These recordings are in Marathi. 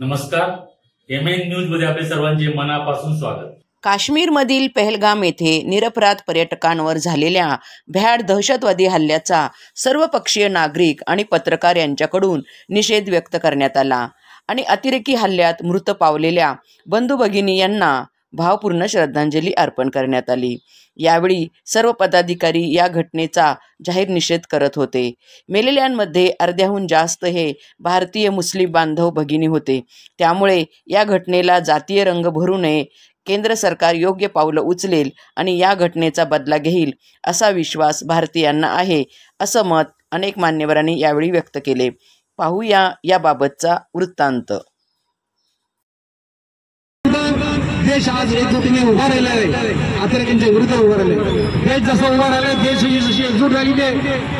नमस्कार, MN न्यूज मध्ये आपले सर्वांचे मनापासून स्वागत। काश्मीरमधील पहलगाम येथे निरपराध पर्यटकांवर झालेल्या भ्याड दहशतवादी हल्ल्याचा सर्वपक्षीय नागरिक आणि पत्रकार यांच्याकडून निषेध व्यक्त करण्यात आला आणि अतिरेकी हल्ल्यात मृत पावलेल्या बंधू भगिनी यांना भावपूर्ण श्रद्धांजली अर्पण करण्यात आली। यावेळी सर्व पदाधिकारी या घटनेचा जाहीर निषेध करत होते। मेलेल्यांमध्ये अर्ध्याहून जास्त हे भारतीय मुस्लिम बांधव भगिनी होते। त्यामुळे या घटनेला जातीय रंग भरू नये, केंद्र सरकार योग्य पावलं उचलेल आणि या घटनेचा बदला घेईल असा विश्वास भारतीयांना आहे, असं मत अनेक मान्यवरांनी यावेळी व्यक्त केले। पाहूया याबाबतचा वृत्तांत। देश आज एकजुटीने उभा राहिला आहे, अतिरेक्यांच्या विरुद्ध उभा राहिले। देश जसं उभा राहिला, देश जशी एकजूट राहिली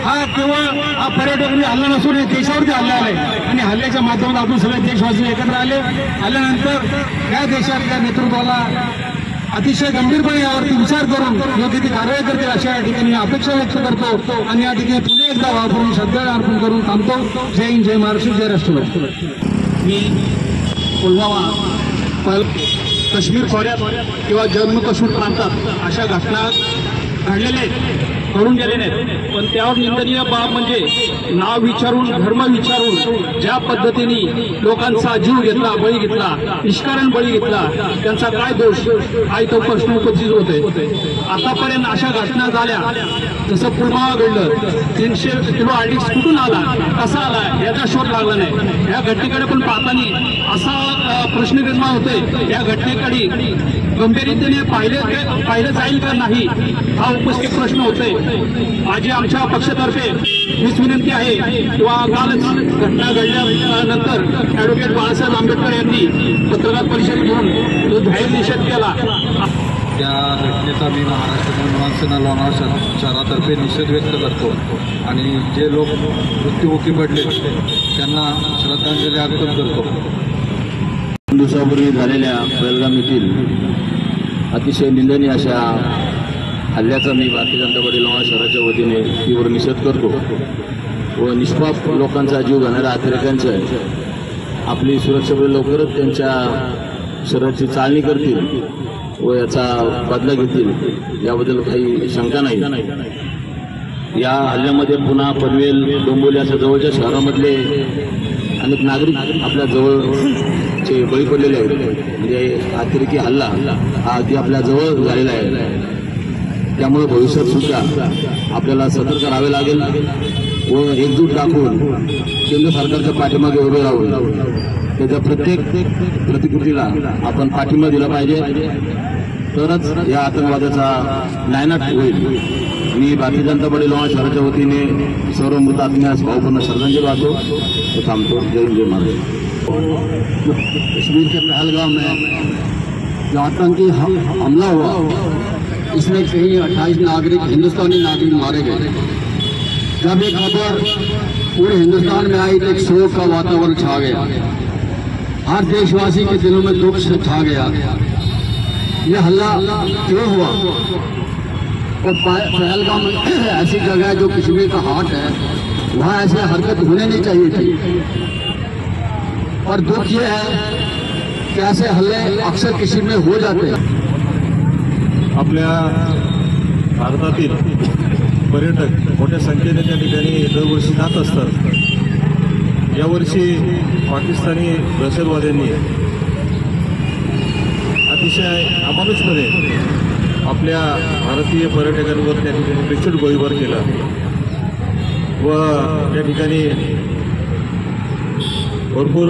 हा केवळ हा पर्यटकांनी हल्ला नसून देशावरती हल्ला आलाय आणि हल्ल्याच्या माध्यमातून आपण सगळे देशवासी एकत्र आले। आल्यानंतर या देशातल्या नेतृत्वाला अतिशय गंभीरपणे यावरती विचार करून योग्य ती कारवाई करतील अशा या ठिकाणी अपेक्षा व्यक्त करतो आणि या ठिकाणी पुन्हा एकदा भावपूर्ण श्रद्धा अर्पण करून थांबतो। जय हिंद, जय महाराष्ट्र, जय राष्ट्रवादी। मी पुलवामा काश्मीर खोऱ्यात किंवा जम्मू काश्मीर प्रांतात अशा घटना घडलेल्या घडून गेलेल्या आहेत, पण त्यावर निंदनीय बाब म्हणजे नाव विचारून, धर्म विचारून ज्या पद्धतीने लोकांचा जीव घेतला, बळी घेतला, निष्कारण बळी घेतला, त्यांचा काय दोष आहे तो प्रश्न उपस्थित होते। आतापर्यंत अशा घटना झाल्या, जसं पुलवामा घडलं, 300 किलो आयडीक्स कुठून आला, कसा आला याचा शोध लागला नाही। या घटनेकडे पण पाहताना असा प्रश्न निर्माण होतोय, या घटनेकडे गंभीरतेने पाहिलं जाईल का नाही हा उपस्थित प्रश्न होतोय। माझी आमच्या पक्षातर्फे हीच विनंती आहे किंवा कालच घटना घडल्यानंतर ॲडव्होकेट बाळासाहेब आंबेडकर यांनी पत्रकार परिषद घेऊन तो जाहीर निषेध केला। या घटनेचा मी महाराष्ट्र नवनिर्माण सेना लोणार शहरातर्फे निषेध व्यक्त करतो आणि जे लोक मृत्युमुखी पडले त्यांना श्रद्धांजली अर्पण करतो। दिवसापूर्वी झालेल्या पहलगाम येथील अतिशय निंदनीय अशा हल्ल्याचा मी भारतीय जनता पार्टी लोणार शहराच्या वतीने तीव्र निषेध करतो व निष्पाप लोकांचा जीव घेणाऱ्या अतिरेक्यांचं आपली सुरक्षा बले लवकरच त्यांच्या शहराची चाळणी करतील व याचा बदला घेतील याबद्दल काही शंका नाही। या हल्ल्यामध्ये पुन्हा पनवेल, डोंबिवली अशा जवळच्या शहरामधले अनेक नागरिक आपल्या जवळचे बळी पडलेले आहेत। म्हणजे अतिरेकी हल्ला हा अगदी आपल्या जवळ झालेला आहे। त्यामुळे भविष्यात सुद्धा आपल्याला सतर्क राहावे लागेल व एकजूट दाखवून केंद्र सरकारच्या पाठीमागे उभे राहून त्याच्या प्रत्येक प्रतिकृतीला आपण पाठिंबा दिला पाहिजे, तरच या आतंकवादाचा नायनाट होईल। मी भारतीय जनता पार्टी लोणार शहराच्या वतीने सर्व मृतात्म्यास भावपूर्ण श्रद्धांजली वाहतो व थांबतो। जय हिंद, जय महाराष्ट्र। कश्मीर के पहलगाम में जो आतंकी हमला हुआ, इसमें कहीं 28 नागरिक, हिंदुस्तानी नागरिक मारे गए। जब ये खबर पूरे हिंदुस्तान में आई तो एक शोक का वातावरण छा गया, हर देशवासी के दिलों में दुख छा गया। ये हल्ला क्यों हुआ? और पहलगाम ऐसी जगह है जो कश्मीर का हार्ट है, वहाँ ऐसे हरकत होने नहीं चाहिए थी। और दुख ये है कि ऐसे हल्ले अक्सर कश्मीर में हो जाते हैं। आपल्या भारतातील पर्यटक मोठ्या संख्येने त्या ठिकाणी दरवर्षी जात असतात। यावर्षी पाकिस्तानी दहशतवाद्यांनी अतिशय अमानुषपणे आपल्या भारतीय पर्यटकांवर त्या ठिकाणी बेछूट गोळीबार केला व त्या ठिकाणी भरपूर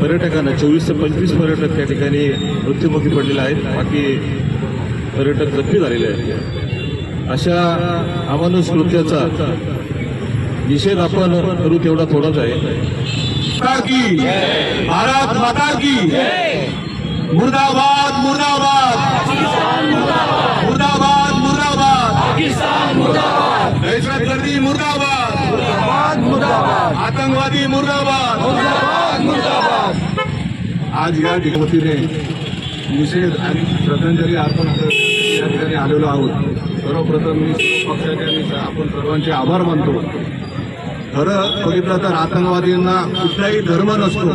पर्यटकांना 24 ते 25 पर्यटक त्या ठिकाणी मृत्युमुखी पडलेले आहेत, बाकी पर्यटक जखमी झालेले आहेत। अशा अमानुष कृत्याचा निषेध आपण करू तेवढा थोडाच आहे। भारत माता की मुर्दाबाद, मुर्दाबाद, मुर्दाबाद, मुर्दाबाद, दहशतगर्दी मुर्दाबाद, मुर्दाबाद, आतंकवादी मुर्दाबाद, मुर्दाबाद। आज या ठिकाणी निषेध आणि श्रद्धांजली अर्पण या ठिकाणी आलेलो आहोत। सर्वप्रथम मी सर्व पक्षाच्या आपण सर्वांचे आभार मानतो। खरं बघितलं तर आतंकवादींना कुठलाही धर्म नसतो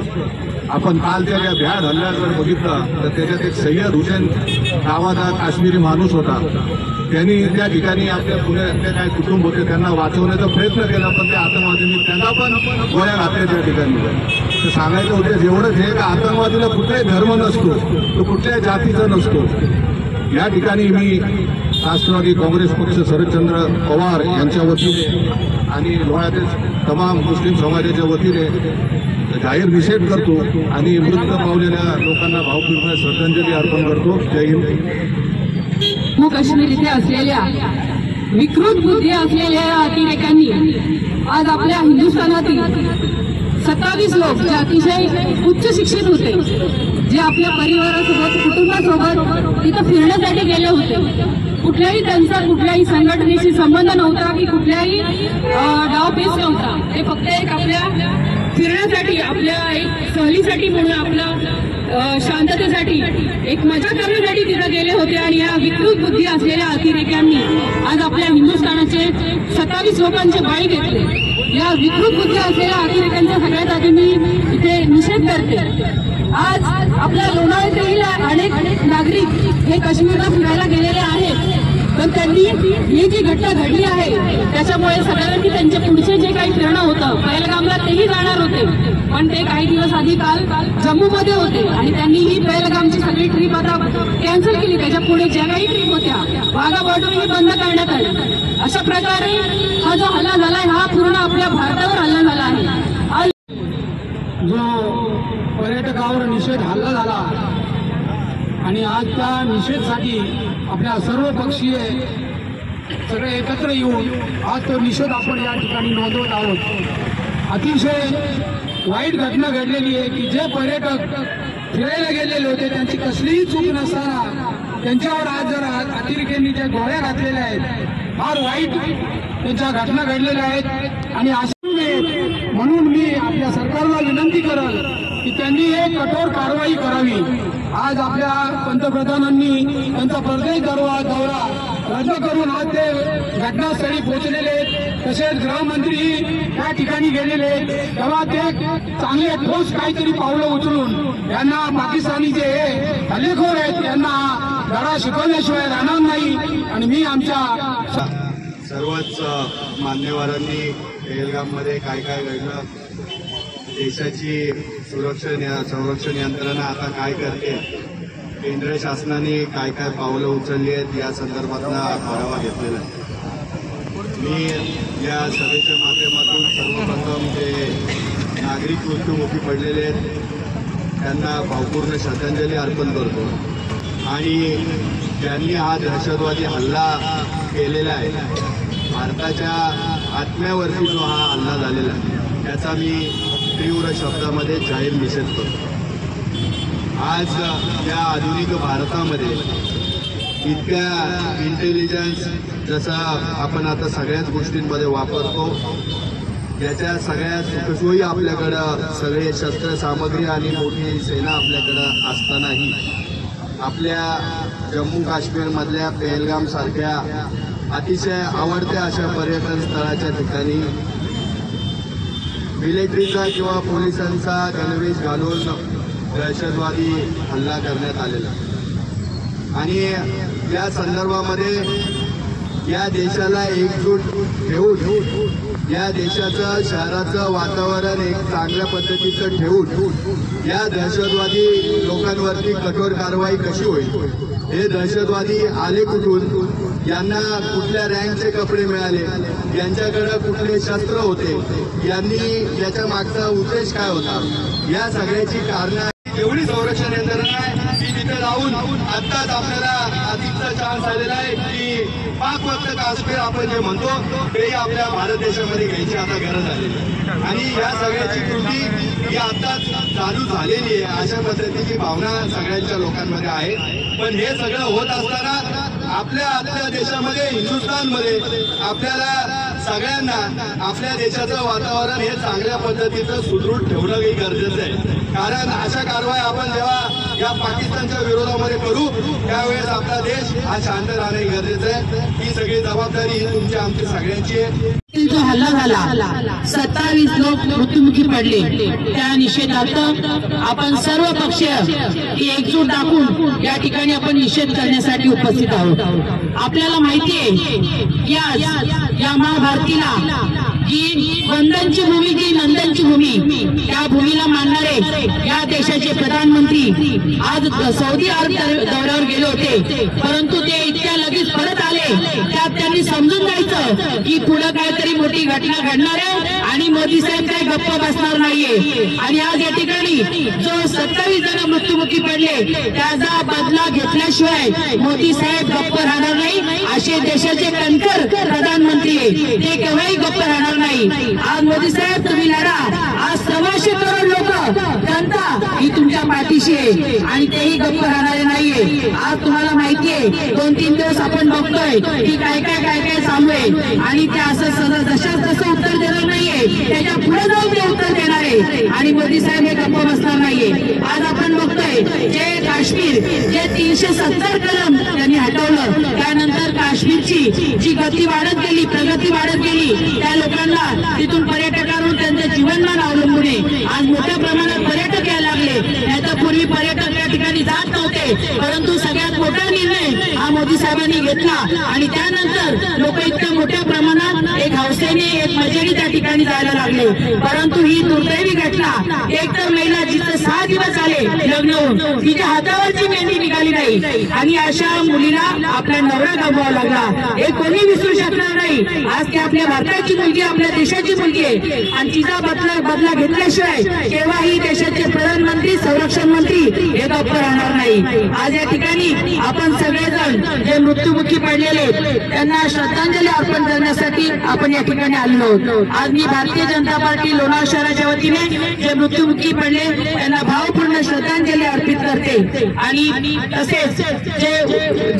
आपण काल त्या भ्याड हल्ल्याकडे बघितलं तर त्याच्यात एक सय्यद हुसेन नावाचा काश्मीरी माणूस होता. त्यांनी त्या ठिकाणी आपल्या पुण्यातले काही कुटुंब होते त्यांना वाचवण्याचा प्रयत्न केला, पण त्या आतंकवाद्यांनी त्यांना पण गोळ्या घातल्या त्या ठिकाणी. तर सांगायचं उद्देश एवढंच आहे का आतंकवादीला कुठलाही धर्म नसतो, तो कुठल्याही जातीचा नसतो. या ठिकाणी मी राष्ट्रवादी काँग्रेस पक्ष शरदचंद्र पवार यांच्या वतीने आणि लोह्यातील तमाम मुस्लिम समाजाच्या वतीने जाहीर निषेध करतो आणि मृत पावलेल्या लोकांना भावपूर्ण श्रद्धांजली अर्पण करतो. जय हिंद. जम्मू काश्मीर इथे असलेल्या विकृत बुद्धी असलेल्या अतिरेक्यांनी आज आपल्या हिंदुस्थानातील 27 लोक जे अतिशय उच्च शिक्षित होते, जे आपल्या परिवारासोबत कुटुंबासोबत तिथं फिरण्यासाठी गेले होते, कुठल्याही त्यांचा कुठल्याही संघटनेशी संबंध नव्हता की कुठल्याही डावपेच नव्हता, ते फक्त एक आपल्या फिरण्यासाठी आपल्या एक सहलीसाठी म्हणून आपला शांततेसाठी एक मजा करण्यासाठी तिथं गेले होते. आणि या विकृत बुद्धी असलेल्या अतिरेक्यांनी आज आपल्या हिंदुस्थानाचे 27 लोकांचे बळी घेतले. या विकृत बुद्धी असलेल्या अतिरेक्यांचा सगळ्यात आधी मी इथे निषेध करते. आज आपल्या लोणावळ्यातील अनेक नागरिक हे काश्मीरला फिरायला गेलेले आहेत, पण त्यांनी ही जी घटना घडली आहे त्याच्यामुळे सगळ्यांनी त्यांचे पुढचे जे काही फिरणं होतं पहलगामला तेही जाणार होते, पण ते काही दिवस आधी काल जम्मूमध्ये होते आणि त्यांनी ही पहलगामची सगळी ट्रिप आता कॅन्सल केली. त्याच्या पुढे ज्या काही ट्रिप होत्या वाघा बॉर्डरही बंद करण्यात आल्या. अशा प्रकारे हा जो हल्ला झालाय हा पूर्ण आपल्या भारतावर हल्ला झाला आहे. जो पर्यटकावर निषेध हल्ला झाला आणि आज त्या निषेधासाठी आपल्या सर्व पक्षीय सगळे एकत्र येऊन आज तो निषेध आपण या ठिकाणी नोंदवत आहोत. अतिशय वाईट घटना घडलेली आहे की जे पर्यटक फिरायला गेलेले होते त्यांची कसलीही चूक नसताना त्यांच्यावर आज जर अतिरेक्यांनी ज्या गोळ्या घातलेल्या आहेत फार वाईट त्यांच्या घटना घडलेल्या आहेत. आणि अशा म्हणून मी आपल्या सरकारला विनंती करेल की त्यांनी एक कठोर कारवाई करावी. आज आपल्या पंतप्रधानांनी त्यांचा परदेश दौरा रद्द करून आज ते घटनास्थळी पोहोचलेले आहेत. तसेच गृहमंत्री त्या ठिकाणी गेलेले आहेत, तेव्हा ते चांगले ठोस काहीतरी पावलं उचलून यांना पाकिस्तानी जे हल्लेखोर आहेत यांना धडा शिकवल्याशिवाय राहणार नाही. आणि मी आमच्या सर्वच मान्यवरांनी पहलगाममध्ये काय काय घडलं, देशाची संरक्षण यंत्रणा आता काय करते, केंद्र शासनाने काय काय पावलं उचलली आहेत या संदर्भातला आढावा घेतलेला आहे. मी या सभेच्या माध्यमातून सर्वप्रथम जे नागरिक मृत्युमुखी पडलेले आहेत त्यांना भावपूर्ण श्रद्धांजली अर्पण करतो. आणि ज्यांनी हा दहशतवादी हल्ला केलेला आहे, भारताच्या आत्म्यावरती जो हा हल्ला झालेला आहे त्याचा मी तीव्र शब्दामध्ये जाहीर निषेध करतो. आज या आधुनिक भारतामध्ये इतक्या इंटेलिजन्स जसा आपण आता सगळ्याच गोष्टींमध्ये वापरतो, याच्या सगळ्या सुखसोयी आपल्याकडं, सगळे शस्त्रसामग्री आणि मोठी सेना आपल्याकडं असतानाही आपल्या जम्मू काश्मीरमधल्या पहलगामसारख्या अतिशय आवडत्या अशा पर्यटन स्थळाच्या ठिकाणी मिलिटरीचा किंवा पोलिसांचा गणवेश घालून दहशतवादी हल्ला करण्यात आलेला. आणि या संदर्भामध्ये या देशाला एकजूट ठेवून, या देशाचं शहराचं वातावरण एक चांगल्या पद्धतीचं ठेवून या दहशतवादी लोकांवरती कठोर कारवाई कशी होईल, हे दहशतवादी आले कुठून, यांना कुठल्या रँकचे कपडे मिळाले, यांच्याकडे कुठले शस्त्र होते, यांनी याच्या मागचा उद्देश काय होता, या सगळ्याची कारणं एवढी संरक्षण यंत्रणा आहे की तिथे जाऊन आत्ताच आपल्याला अधिकचा चान्स आलेला आहे की पाक वक्त काश्मीर आपण जे म्हणतो तेही आपल्या भारत देशामध्ये घ्यायची आता गरज आलेली आहे. आणि या सगळ्याची कृती ही आत्ताच चालू झालेली आहे अशा पद्धतीची भावना सगळ्यांच्या लोकांमध्ये आहे. पण हे सगळं होत असताना आपल्या देशामध्ये, हिंदुस्थानमध्ये आपल्याला सगळ्यांना आपल्या देशाचं वातावरण हे चांगल्या पद्धतीचं सुदृढ ठेवणं काही गरजेचं आहे. कारण अशा कारवाई आपण जेव्हा या पाकिस्तानच्या विरोधामध्ये करू त्यावेळेस आपला देश हा शांत राहणे गरजेचं आहे. ही सगळी जबाबदारी ही तुमची आमची सगळ्यांची आहे. जो हल्ला झाला 27 लोक मृत्युमुखी पडले, त्या निषेधार्थ आपण सर्व पक्षीय एकजूट दाखवून या ठिकाणी आपण निषेध करण्यासाठी उपस्थित आहोत. आपल्याला माहिती आहे या महाभारतीला जी वंदनची भूमी, जी नंदनची भूमी, त्या भूमीला मानणारे या देशाचे प्रधानमंत्री आज सौदी अरब दौऱ्यावर गेले होते, परंतु ते इतक्या लगेच परत आले. त्यात त्यांनी समजून जायचं की पुढे काहीतरी मोठी घटना घडणार आहे आणि मोदी साहेब काही गप्प बसणार नाहीये. आणि आज या ठिकाणी जो 27 जण मृत्युमुखी पडले त्याचा बदला घेतल्याशिवाय मोदी साहेब गप्प राहणार नाही. असे देशाचे कणखर प्रधानमंत्री ते केव्हाही गप्प राहणार नाही. आज मोदी साहेब तुम्ही लढा. आज 1.25 करोड लोक जनता ही तुमच्या पाठीशी आहे आणि तेही गप्प राहणारे नाहीये. आज तुम्हाला माहितीये 2-3 दिवस आपण बघतोय की काय चालू आहे आणि ते असं जशाच तसं उत्तर देणार नाहीये, त्याच्या पुढे जाऊन ते उत्तर देणार आहे आणि मोदी साहेब हे गप्प बसणार नाहीये. आज आपण बघतोय जे काश्मीर जे 370 कलम त्यांनी हटवलं, त्यानंतर काश्मीरची जी गती वाढत गेली, प्रगती वाढत गेली, त्या लोकांना तिथून पर्यटकांवर त्यांचं जीवनमान अवलंबून आहे. आज मोठ्या प्रमाणात पर्यटक यायला लागले. नाहीतर पूर्वी पर्यटक त्या ठिकाणी जात नव्हते, परंतु सगळ्यात मोठा निर्णय हा मोदी साहेबांनी घेतला आणि त्यानंतर लोक इतक्या मोठ्या प्रमाणात एक हौसेने एक मजेने त्या ठिकाणी जायला लागले. परंतु ही दुर्दैवी घटना, एक तर महिला जिचं 6 दिवस झाले लग्न होऊन तिच्या हातावरची मेहंदी निघाली नाही आणि अशा मुलीला आपला नवरा गमवावा लागला, हे कोणी विसरू शकणार नाही. आज ती आपल्या भारताची मुलगी, आपल्या देशाची मुलगी आहे आणि तिचा बदला घेतल्याशिवाय केव्हाही देशाचे प्रधानमंत्री, संरक्षण मंत्री हे गप्प राहणार नाही. आज या ठिकाणी आपण सगळेजण जे मृत्युमुखी पडलेले त्यांना श्रद्धांजली अर्पण करण्यासाठी आपण या ठिकाणी आलेलो आहोत. आज मी भारतीय जनता पार्टी लोणावळा शहराच्या वतीने जे मृत्युमुखी पडले त्यांना भावपूर्ण श्रद्धांजली अर्पित करते आणि तसेच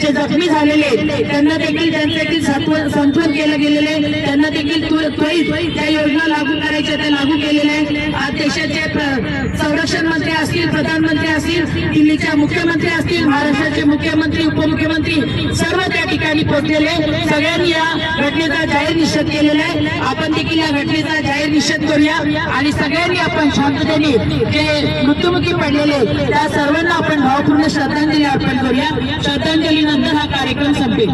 जे जखमी झालेले त्यांना देखील त्यांच्यातील संतवन केलं गेलेले, त्यांना देखील त्वरित त्या योजना लागू करायच्या त्या लागू केलेल्या आहेत. आज देशाचे संरक्षण मंत्री असतील, प्रधानमंत्री असतील, दिल्लीच्या मुख्यमंत्री असतील, महाराष्ट्राचे मुख्यमंत्री, उपमुख्यमंत्री सर्व त्या ठिकाणी पोहोचलेले. सगळ्यांनी या घटनेचा जाहीर निषेध केलेला आहे. आपण देखील या घटनेचा जाहीर निषेध करूया आणि सगळ्यांनी आपण शांततेने जे मृत्युमुखी पडलेले त्या सर्वांना आपण भावपूर्ण श्रद्धांजली अर्पण करूया. श्रद्धांजलीनंतर हा कार्यक्रम संपेल.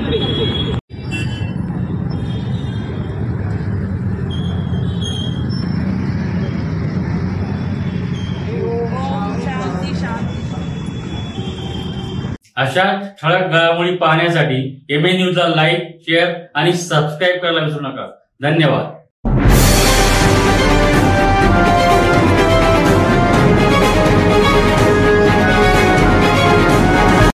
अशा ठळक घडामोडी पाहण्यासाठी MN न्यूजला लाईक, शेअर आणि सबस्क्राईब करायला विसरू नका. धन्यवाद.